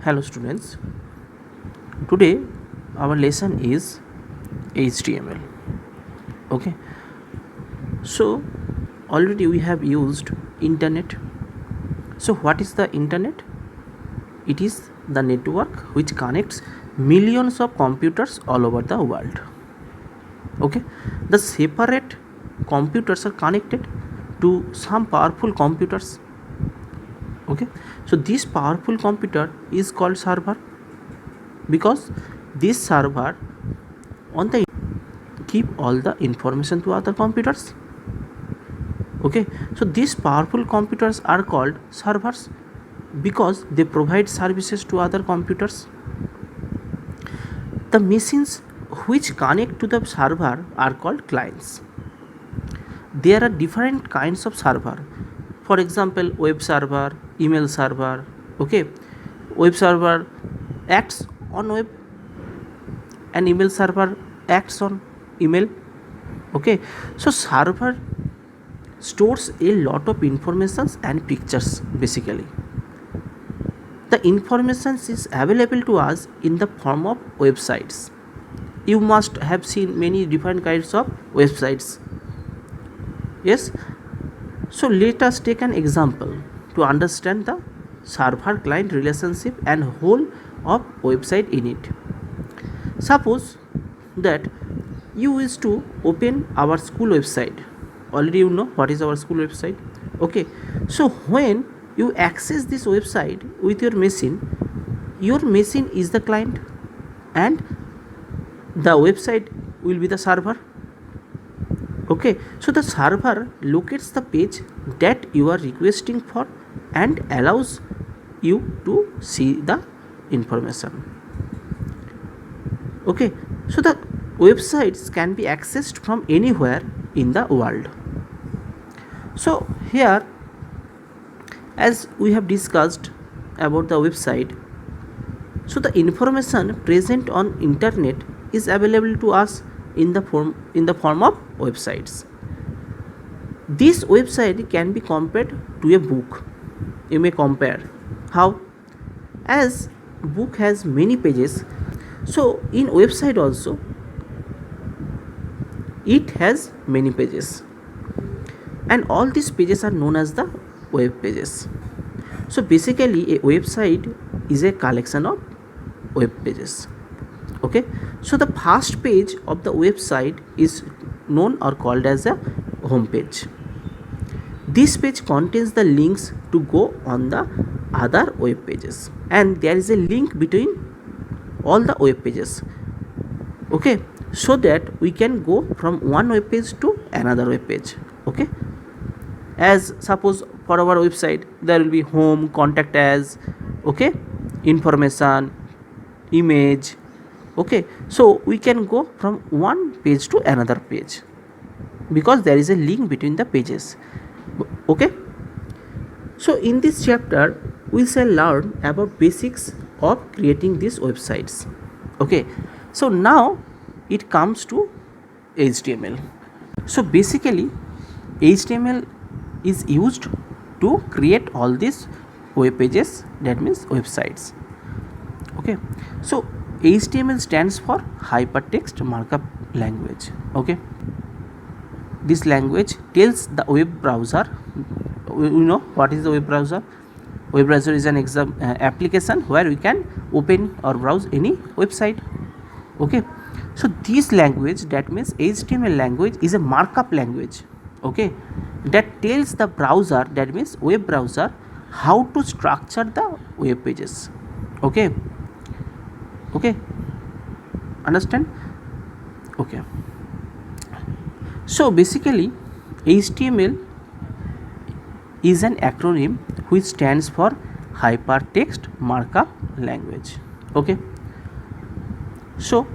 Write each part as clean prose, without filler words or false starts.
Hello students, today our lesson is HTML. Okay, so already we have used internet. So what is the internet? It is the network which connects millions of computers all over the world. Okay, the separate computers are connected to some powerful computers. Okay, so this powerful computer is called server because this server on the keep all the information to other computers. Okay, so these powerful computers are called servers because they provide services to other computers. The machines which connect to the server are called clients. There are different kinds of server. For example, web server, email server. Okay, web server acts on web and email server acts on email. Okay, so server stores a lot of informations and pictures. Basically, the information is available to us in the form of websites. You must have seen many different kinds of websites. Yes, so let us take an example to understand the server client relationship and whole of website in it. Suppose that you wish to open our school website. Already you know what is our school website. Okay, so when you access this website with your machine is the client and the website will be the server. Okay, so the server locates the page that you are requesting for and allows you to see the information. Okay, so the websites can be accessed from anywhere in the world. So here, as we have discussed about the website, so the information present on internet is available to us in the form of websites. This website can be compared to a book. You may compare how, as book has many pages, so in website also it has many pages, and all these pages are known as the web pages. So basically a website is a collection of web pages. Okay, so the first page of the website is known or called as a home page. This page contains the links to go on the other web pages, and there is a link between all the web pages. Okay, so that we can go from one web page to another web page. Okay, as suppose for our website there will be home, contact us, okay, information, image. Okay, so we can go from one page to another page because there is a link between the pages. Okay, so in this chapter we shall learn about basics of creating these websites. Okay, so now it comes to HTML. So basically HTML is used to create all these web pages, that means websites. Okay, so HTML stands for hypertext markup language. Okay, this language tells the web browser, you know what is the web browser. Web browser is an application where we can open or browse any website. Okay, so this language, that means HTML language, is a markup language. Okay, that tells the browser, that means web browser, how to structure the web pages. Okay, understand? Okay, so basically HTML is an acronym which stands for hypertext markup language. Okay, so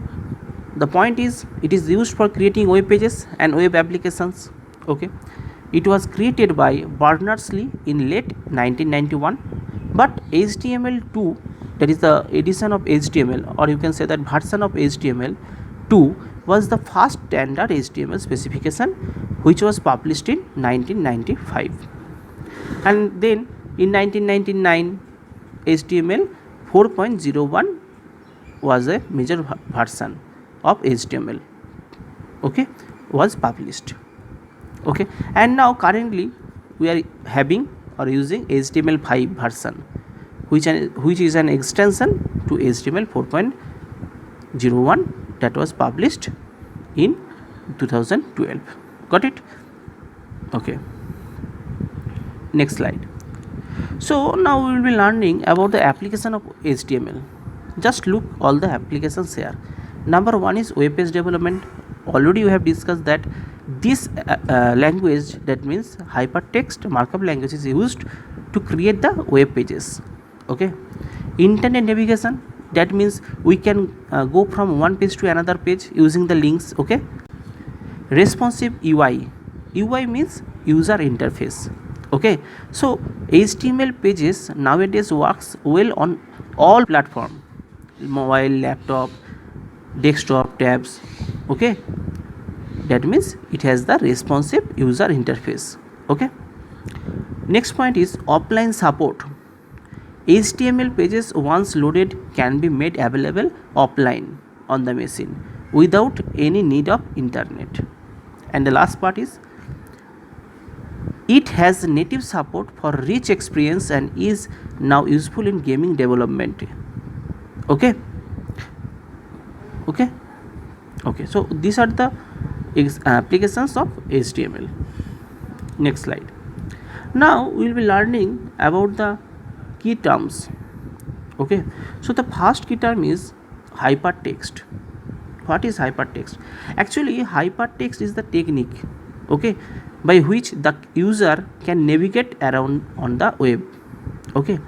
the point is it is used for creating web pages and web applications. Okay, it was created by Berners-Lee in late 1991, but HTML2, that is the edition of HTML, or you can say that version of HTML2, was the first standard HTML specification which was published in 1995, and then in 1999 HTML 4.01 was a major version of HTML, okay, was published, okay. And now currently we are having or using HTML5 version, which is an extension to HTML 4.01 that was published in 2012. Got it? Okay, next slide. So now we will be learning about the application of HTML. Just look all the applications here. Number one is web page development. Already we have discussed that this language, that means hypertext markup language, is used to create the web pages, okay. Internet navigation, that means we can go from one page to another page using the links, okay. Responsive UI, UI means user interface, okay. So HTML pages nowadays works well on all platform, mobile, laptop, desktop, tabs, okay. That means it has the responsive user interface, okay. Next point is offline support. HTML pages once loaded can be made available offline on the machine without any need of internet. And the last part is it has native support for rich experience and is now useful in gaming development, okay. So these are the applications of HTML. Next slide. Now we will be learning about the key terms, okay. So the first key term is hypertext. What is hypertext? Actually, hypertext is the technique, okay, by which the user can navigate around on the web, okay.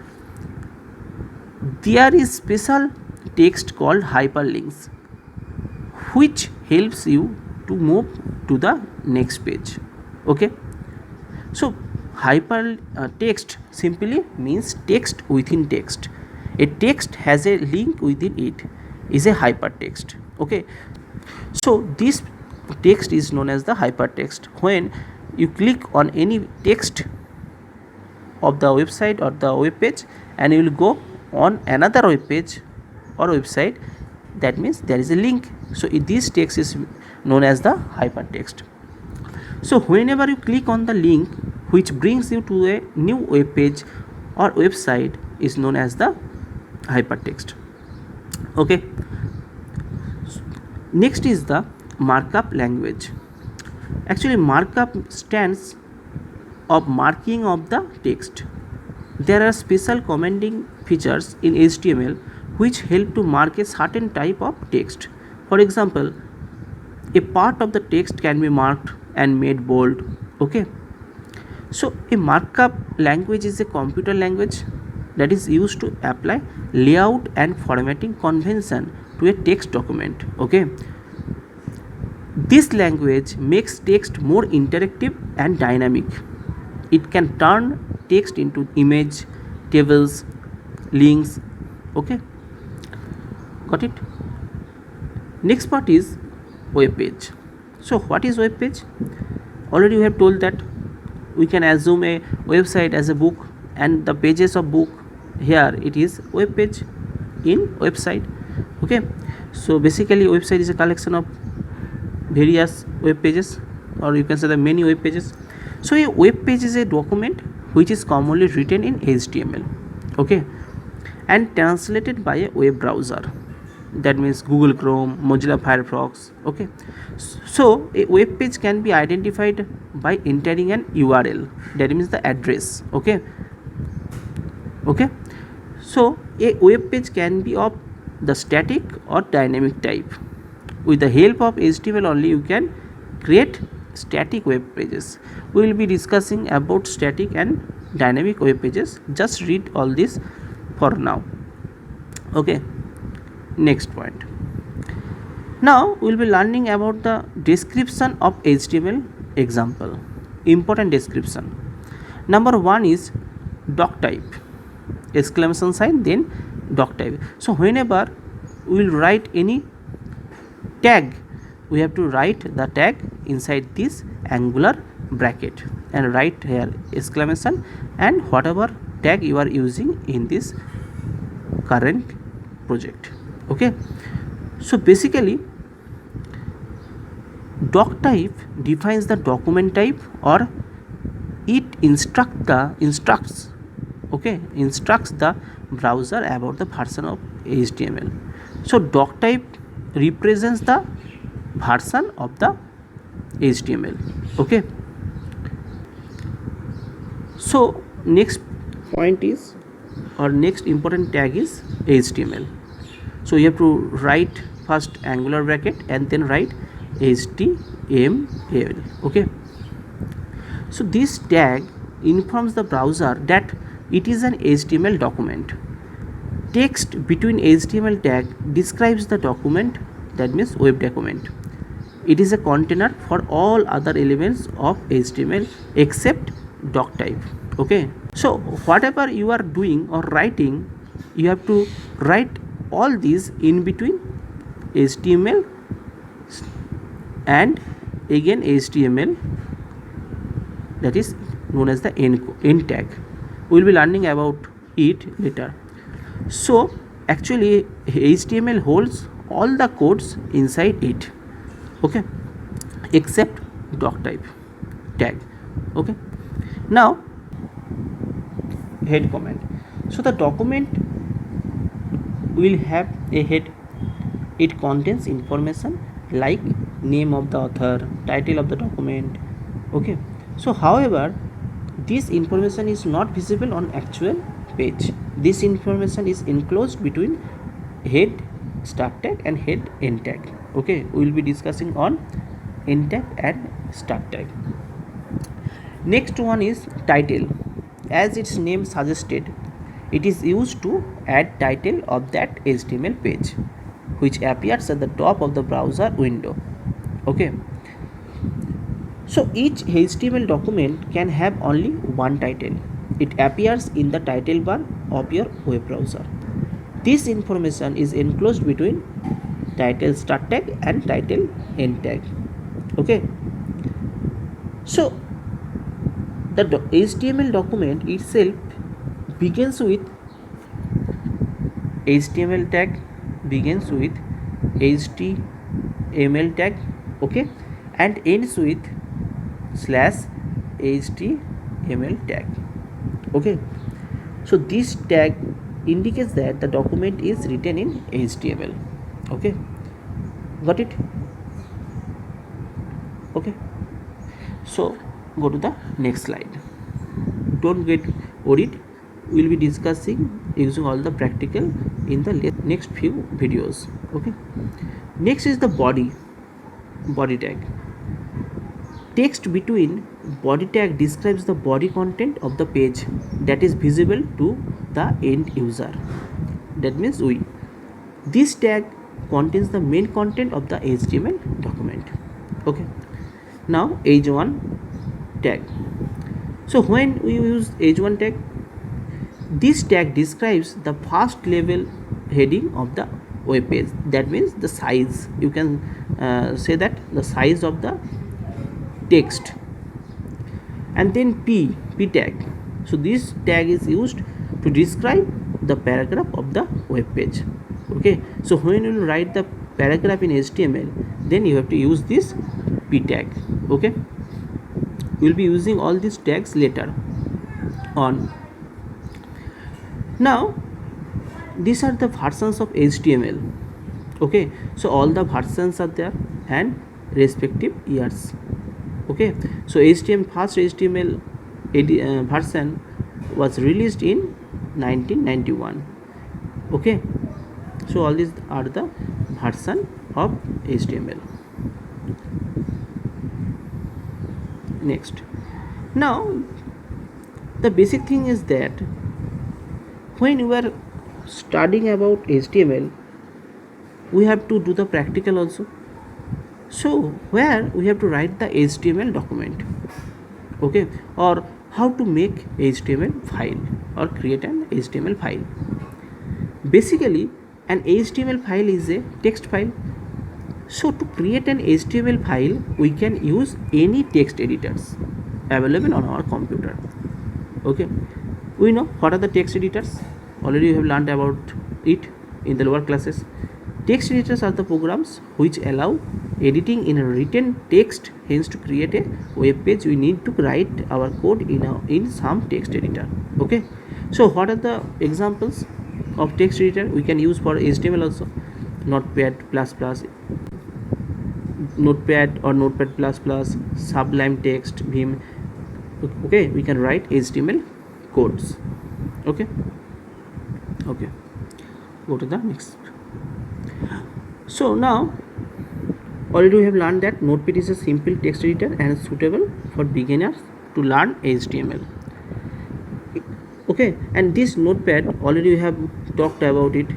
There is special text called hyperlinks which helps you to move to the next page, okay. So hypertext simply means text within text. A text has a link within it is a hypertext, okay. So this text is known as the hypertext. When you click on any text of the website or the web page and you will go on another web page or website, that means there is a link. So this text is known as the hypertext. So whenever you click on the link which brings you to a new web page or website is known as the hypertext, okay. Next is the markup language. Actually, markup stands of marking of the text. There are special commenting features in HTML which help to mark a certain type of text. For example, a part of the text can be marked and made bold, okay. So a markup language is a computer language that is used to apply layout and formatting convention to a text document, okay. This language makes text more interactive and dynamic. It can turn text into image, tables, links, okay. Got it? Next part is web page. So what is web page? Already we have told that we can assume a website as a book, and the pages of book, here it is web page in website, okay. So basically website is a collection of various web pages, or you can say the many web pages. So a web page is a document which is commonly written in HTML, okay, and translated by a web browser, that means Google Chrome, Mozilla Firefox, okay. So a web page can be identified by entering an URL, that means the address, okay. So a web page can be of the static or dynamic type. With the help of HTML only you can create static web pages. We will be discussing about static and dynamic web pages. Just read all this for now, okay. Next point. Now we will be learning about the description of HTML example. Important description. Number one is doc type, exclamation sign, then doc type. So whenever we will write any tag, we have to write the tag inside this angular bracket and write here exclamation and whatever tag you are using in this current project. Okay, so basically doc type defines the document type, or it instructs the browser about the version of HTML. So doc type represents the version of the HTML. Okay, so next point is, or next important tag is HTML. So you have to write first angular bracket and then write HTML. Okay, so this tag informs the browser that it is an HTML document. Text between HTML tag describes the document, that means web document. It is a container for all other elements of HTML except doc type. Okay, so whatever you are doing or writing, you have to write all these in between HTML and again HTML, that is known as the end tag. We will be learning about it later. So actually HTML holds all the codes inside it, okay, except doc type tag. Okay, now head comment. So the document will have a head. It contains information like name of the author, title of the document. Okay, so however this information is not visible on actual page. This information is enclosed between head start tag and head end tag. Okay, we will be discussing on end tag and start tag. Next one is title. As its name suggested, it is used to add title of that HTML page, which appears at the top of the browser window. Okay, so each HTML document can have only one title. It appears in the title bar of your web browser. This information is enclosed between title start tag and title end tag. Okay, so the HTML document itself begins with HTML tag, begins with HTML tag, okay, and ends with /HTML tag. Okay, so this tag indicates that the document is written in HTML. Okay, got it? Okay, so go to the next slide. Don't get worried, we will be discussing using all the practical in the next few videos. Okay, next is the body tag. Text between body tag describes the body content of the page that is visible to the end user, that means we. This tag contains the main content of the HTML document. Okay, now h1 tag. So when we use h1 tag, this tag describes the first level heading of the web page, that means the size. You can say that the size of the text. And then p tag. So this tag is used to describe the paragraph of the web page. Okay, so when you write the paragraph in HTML, then you have to use this p tag. Okay, we will be using all these tags later on. Now these are the versions of HTML. Okay, so all the versions are there and respective years. Okay, so first HTML version was released in 1991. Okay, so all these are the version of HTML. Next, now the basic thing is that when you are studying about HTML, we have to do the practical also. So where we have to write the HTML document, okay, or how to make HTML file or create an HTML file. Basically an HTML file is a text file. So to create an HTML file, we can use any text editors available on our computer. Okay, we know what are the text editors. Already we have learned about it in the lower classes. Text editors are the programs which allow editing in a written text. Hence, to create a web page, we need to write our code in some text editor. Okay. So, what are the examples of text editor we can use for HTML also? Notepad++, Notepad or Notepad++, Sublime Text, Vim. Okay, we can write HTML codes. Okay. Go to the next. So now already we have learned that Notepad is a simple text editor and suitable for beginners to learn HTML. Okay, and this Notepad already we have talked about it.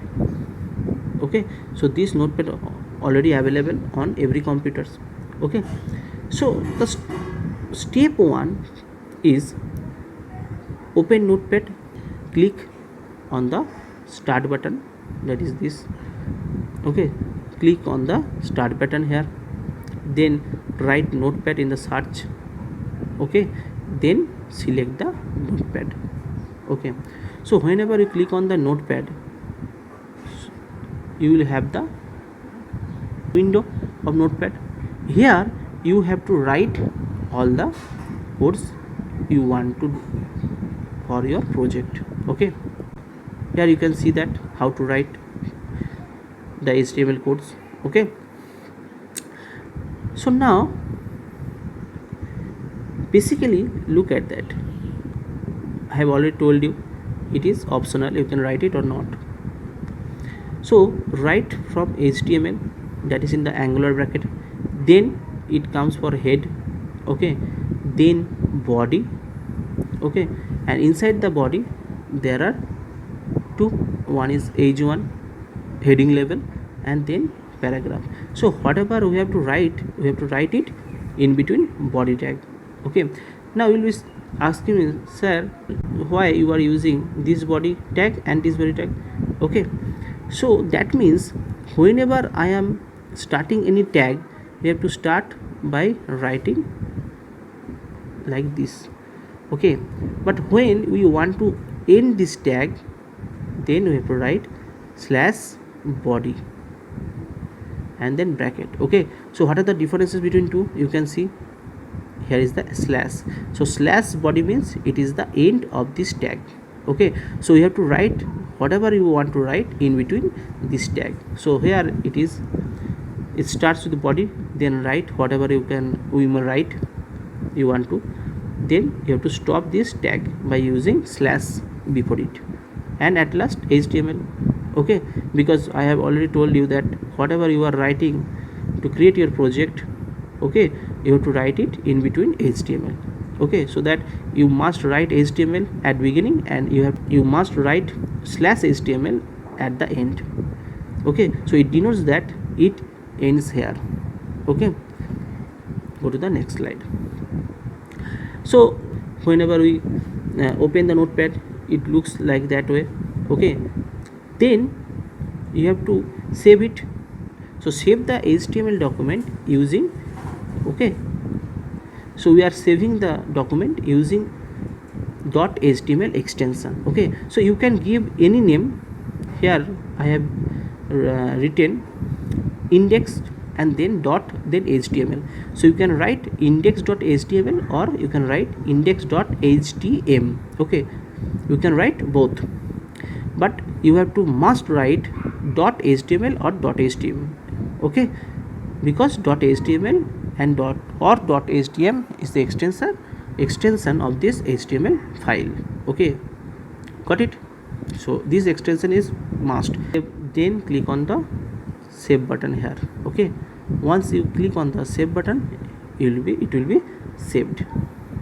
Okay, so this Notepad already available on every computers. Okay, so the step 1 is open Notepad, click on the start button, that is this. Okay, click on the start button here, then write Notepad in the search. Okay, then select the Notepad. Okay, so whenever you click on the Notepad, you will have the window of Notepad. Here you have to write all the codes you want to do for your project. Okay, here you can see that how to write the HTML codes. Okay, so now basically look at that. I have already told you it is optional, you can write it or not. So write from HTML, that is in the angular bracket, then it comes for head. Okay, then body. Okay, and inside the body there are two, one is h1 heading level and then paragraph. So whatever we have to write it in between body tag. Okay, now you will be asking me, sir, why you are using this body tag and this body tag? Okay, so that means whenever I am starting any tag, we have to start by writing like this. Okay, but when we want to end this tag, then we have to write /body and then bracket. Okay, so what are the differences between two? You can see here is the slash. So /body means it is the end of this tag. Okay, so you have to write whatever you want to write in between this tag. So here it starts with the body, then write whatever we may write you want to, then you have to stop this tag by using slash before it, and at last HTML. Okay, because I have already told you that whatever you are writing to create your project, okay, you have to write it in between HTML. Okay, so that you must write HTML at beginning and you must write /HTML at the end. Okay, so it denotes that it ends here. Okay, go to the next slide. So whenever we open the Notepad, it looks like that way. Okay, then you have to save it. So save the HTML document using, okay, so we are saving the document using .html extension. Okay, so you can give any name. Here I have written index and then dot, then HTML. So you can write index.html or you can write index.htm. Okay, you can write both, but you have to must write .html or .htm. Okay, because .html and .htm is the extension of this HTML file. Okay, got it? So this extension is must. Then click on the save button here. Okay, once you click on the save button, it will be saved.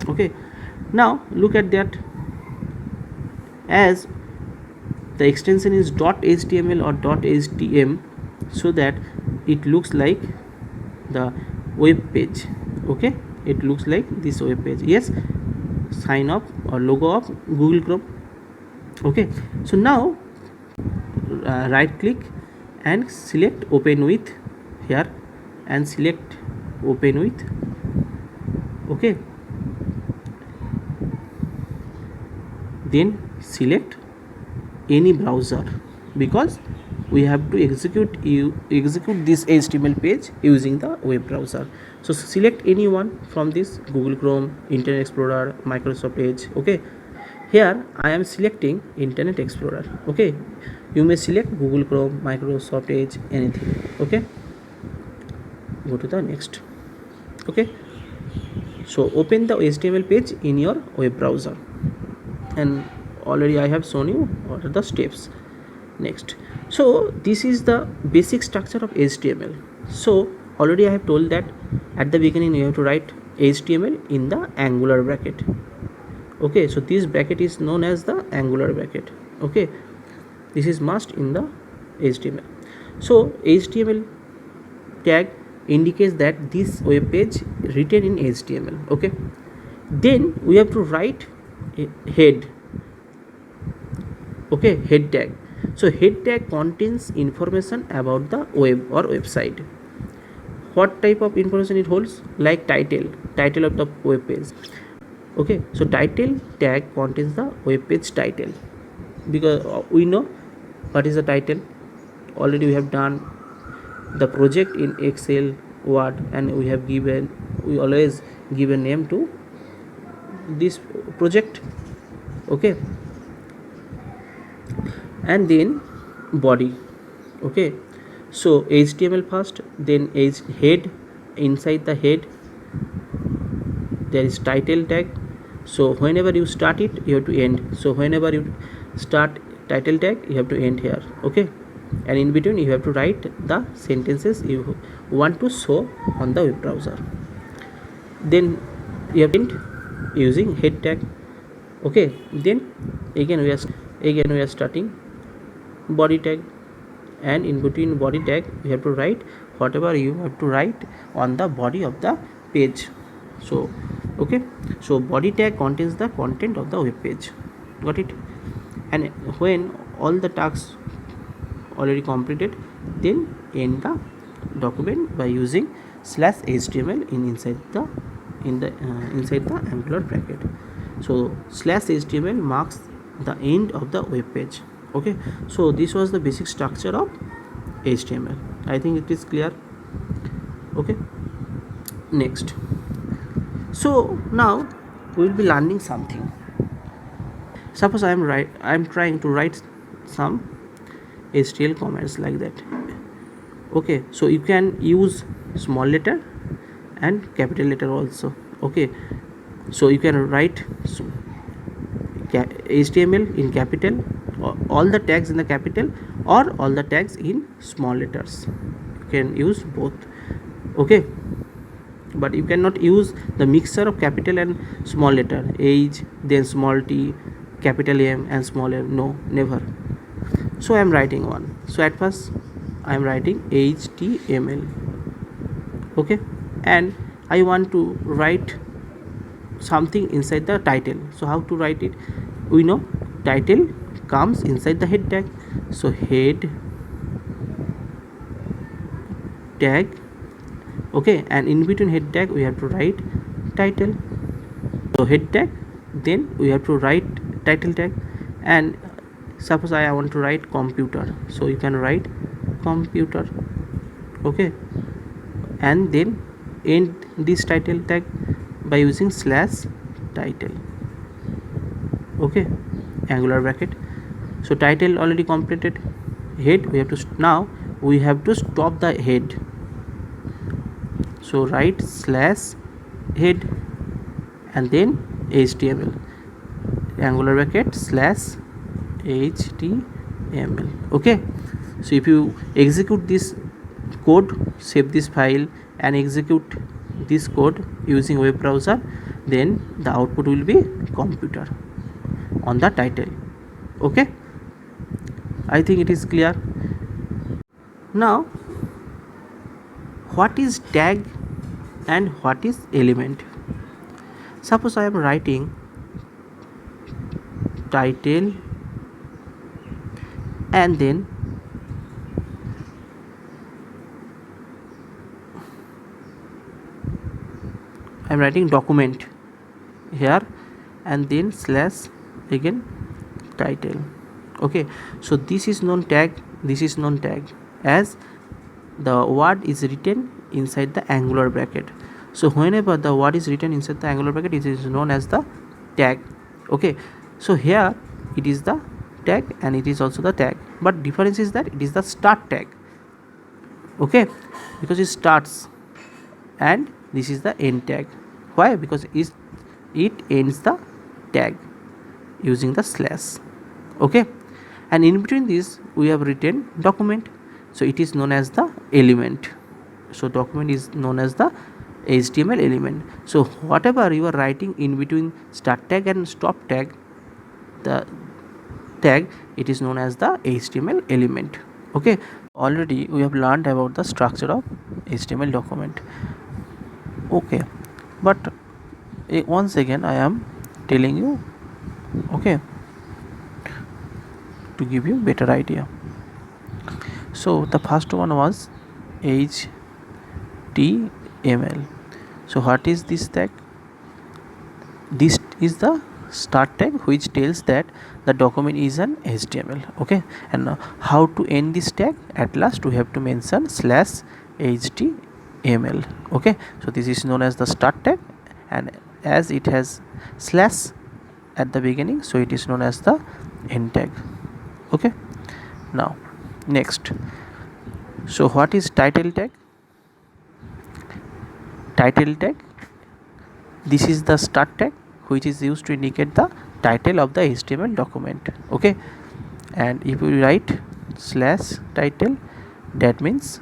Okay, now look at that. As the extension is .html or .htm, so that it looks like the web page. Okay, it looks like this web page. Yes, sign up or logo of Google Chrome. Okay, so now right click and select open with here and select open with. Okay, then select any browser. because we have to execute this HTML page using the web browser. So select any one from this: Google Chrome, Internet Explorer, Microsoft Edge. Okay, here I am selecting Internet Explorer. Okay, you may select Google Chrome, Microsoft Edge, anything. Okay, go to the next. Okay, so open the HTML page in your web browser, and already I have shown you what are the steps. Next, so this is the basic structure of HTML. So already I have told that at the beginning you have to write HTML in the angular bracket. Okay, so this bracket is known as the angular bracket. Okay, this is must in the HTML. So HTML tag indicates that this web page written in HTML. Okay, then we have to write a head. Okay, head tag. So head tag contains information about the web or website. What type of information it holds? Like title of the web page. Okay, so title tag contains the web page title, because we know what is the title. Already we have done the project in Excel, Word, and we always give a name to this project. Okay, and then body. Okay, so HTML first, then head. Inside the head there is title tag. So whenever you start it, you have to end. So whenever you start title tag, you have to end here. Okay, and in between you have to write the sentences you want to show on the web browser. Then you have to end using head tag. Okay, then again we are starting body tag, and in between body tag you have to write whatever you have to write on the body of the page. So okay, so body tag contains the content of the web page. Got it? And when all the tasks already completed, then end the document by using /html inside the angular bracket. So /html marks the end of the web page. Okay, so this was the basic structure of HTML. I think it is clear. Okay, next, so now we will be learning something. Suppose I am trying to write some HTML comments like that. Okay, so you can use small letter and capital letter also. Okay, so you can write HTML in capital, all the tags in the capital, or all the tags in small letters. You can use both. Okay, but you cannot use the mixture of capital and small letter, H, then small t, capital M, and small m. No, never. So I am writing one. So at first I am writing HTML. Okay, and I want to write something inside the title. So how to write it? We know title comes inside the head tag. So head tag. Okay, and in between head tag we have to write title. So head tag, then we have to write title tag. And suppose I want to write computer, so you can write computer. Okay, and then end this title tag by using /title. Okay, angular bracket. So title already completed. Head, we have to now we have to stop the head. So write /head and then HTML, angular bracket /HTML. Okay, so if you execute this code, save this file and execute this code using web browser, then the output will be computer on the title. Okay, I think it is clear. Now, what is tag and what is element? Suppose I am writing title and then I am writing document here and then / again title. Okay, so this is known tag, this is known tag, as the word is written inside the angular bracket. So whenever the word is written inside the angular bracket, it is known as the tag. Okay, so here it is the tag and it is also the tag, but difference is that it is the start tag. Okay, because it starts, and this is the end tag. Why? Because it ends the tag using the slash. Okay, and in between this we have written document, so it is known as the element. So document is known as the HTML element. So whatever you are writing in between start tag and stop tag, the tag, it is known as the HTML element. Okay, already we have learned about the structure of HTML document. Okay, but once again I am telling you, okay, to give you better idea. So the first one was HTML. So what is this tag? This is the start tag, which tells that the document is an HTML. Okay, and how to end this tag? At last we have to mention slash HTML. Okay, so this is known as the start tag, and as it has slash at the beginning, so it is known as the end tag. Okay, now next, so what is title tag? Title tag, this is the start tag which is used to indicate the title of the HTML document. Okay, and if we write slash title, that means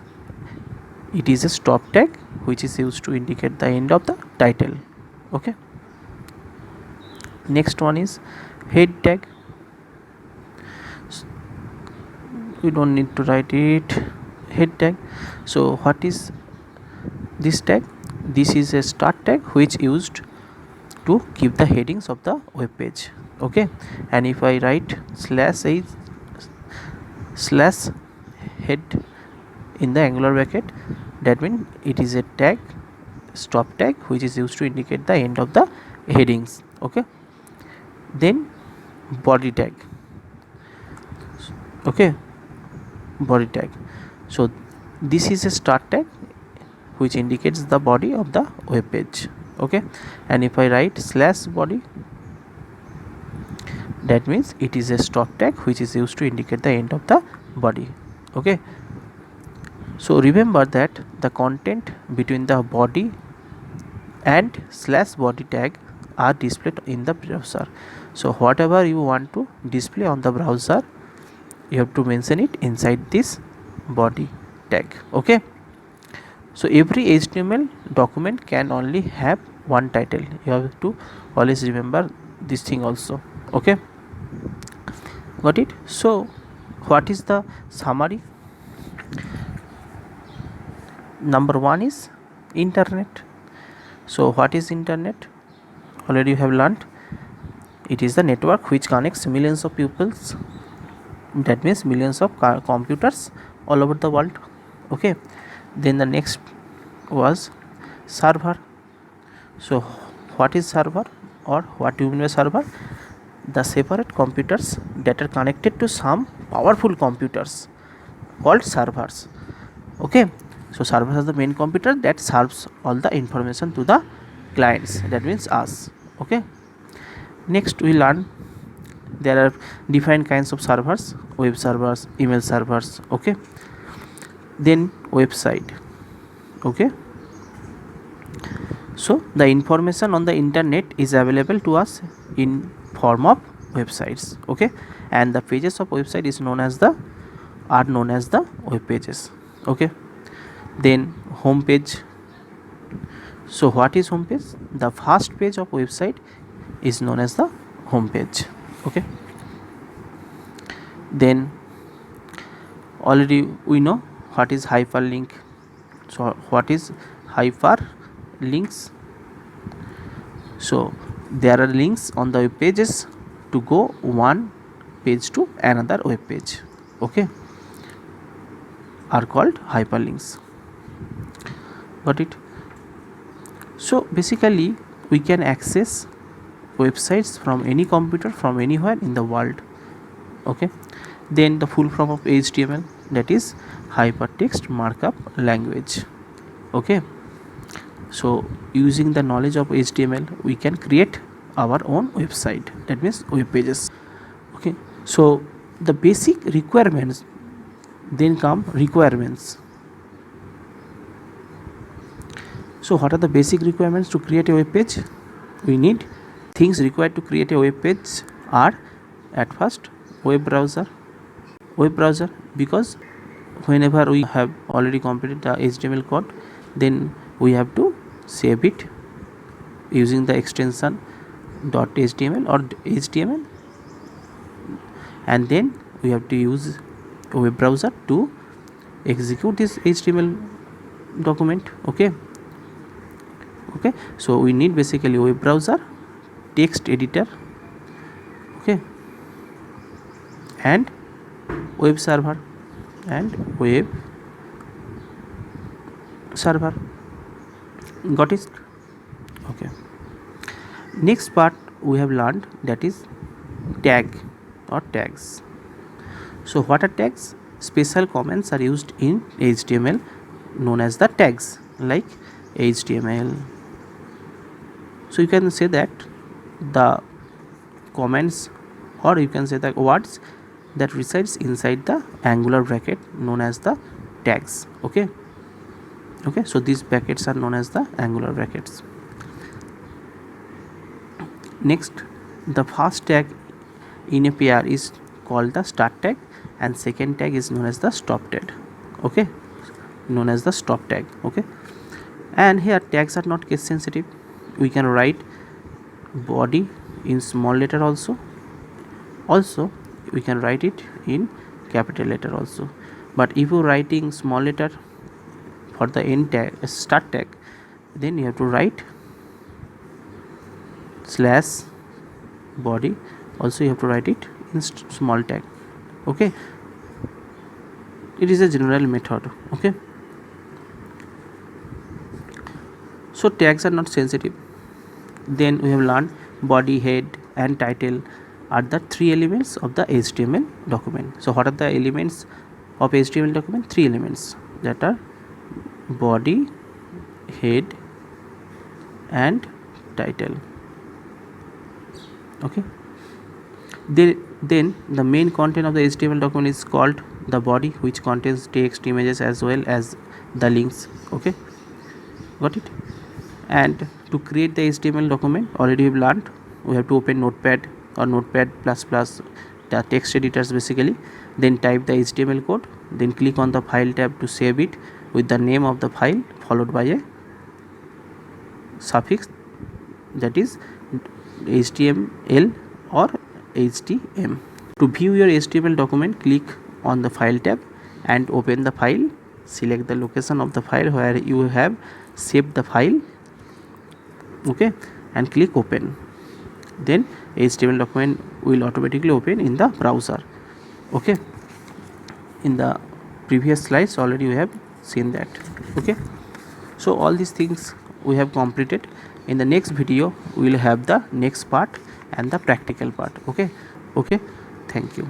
it is a stop tag which is used to indicate the end of the title. Okay, next one is head tag. We don't need to write it, head tag. So what is this tag? This is a start tag which used to keep the headings of the web page. Okay, and if I write slash head in the angular bracket, that means it is a tag, stop tag, which is used to indicate the end of the headings. Okay, then body tag. Okay, body tag, so this is a start tag which indicates the body of the web page. Okay, and if I write slash body, that means it is a stop tag which is used to indicate the end of the body. Okay, so remember that the content between the body and slash body tag are displayed in the browser. So whatever you want to display on the browser, you have to mention it inside this body tag. Okay, so every HTML document can only have one title. You have to always remember this thing also. Okay, got it? So what is the summary? Number one is internet. So what is internet? Already you have learned. It is the network which connects millions of pupils, that means millions of computers all over the world. Okay, then the next was server. So what is server, or what do you mean by server? The separate computers that are connected to some powerful computers called servers. Okay, so servers are the main computer that serves all the information to the clients, that means us. Okay, next we learn there are different kinds of servers: web servers, email servers. Okay, then website. Okay, so the information on the internet is available to us in form of websites. Okay, and the pages of website is known as the web pages. Okay, then home page. So what is home page? The first page of website is known as the home page. Okay, then already we know what is hyperlink. So what is hyperlinks? So there are links on the web pages to go one page to another web page. Okay, are called hyperlinks. Got it? So basically we can access websites from any computer, from anywhere in the world. Okay, Then the full form of HTML, that is hypertext markup language. Okay, so using the knowledge of HTML we can create our own website, that means web pages. Okay, so the basic requirements, then come requirements. So what are the basic requirements to create a web page? We need things required to create a web page are, at first, web browser, because whenever we have already completed the HTML code, then we have to save it using the extension .html or HTML, and then we have to use a web browser to execute this HTML document. Okay, so we need basically web browser, text editor, okay, and web server. Got it? Okay, next part we have learned, that is tag or tags. So what are tags? Special comments are used in HTML known as the tags, like HTML. So you can say that the comments, or you can say the words that resides inside the angular bracket known as the tags. Okay, so these brackets are known as the angular brackets. Next, the first tag in a pair is called the start tag, and second tag is known as the stop tag. Okay, okay, and here tags are not case sensitive. We can write body in small letter also we can write it in capital letter also. But if you writing small letter for the end tag, start tag, then you have to write slash body, also you have to write it in small tag. Okay, it is a general method. Okay, so tags are not sensitive. Then we have learned body, head and title are the three elements of the HTML document. So what are the elements of HTML document? Three elements, that are body, head and title. Okay, then the main content of the HTML document is called the body, which contains text, images as well as the links. Okay, got it? And to create the HTML document, already we've learned, we have to open Notepad or Notepad++, the text editors basically, then type the HTML code, then click on the file tab to save it with the name of the file followed by a suffix, that is HTML or HTM. To view your HTML document, click on the file tab and open the file. Select the location of the file where you have saved the file. Okay, and click open. Then HTML document will automatically open in the browser. Okay, in the previous slides already we have seen that. Okay, so all these things we have completed. In the next video we will have the next part and the practical part. Okay, thank you.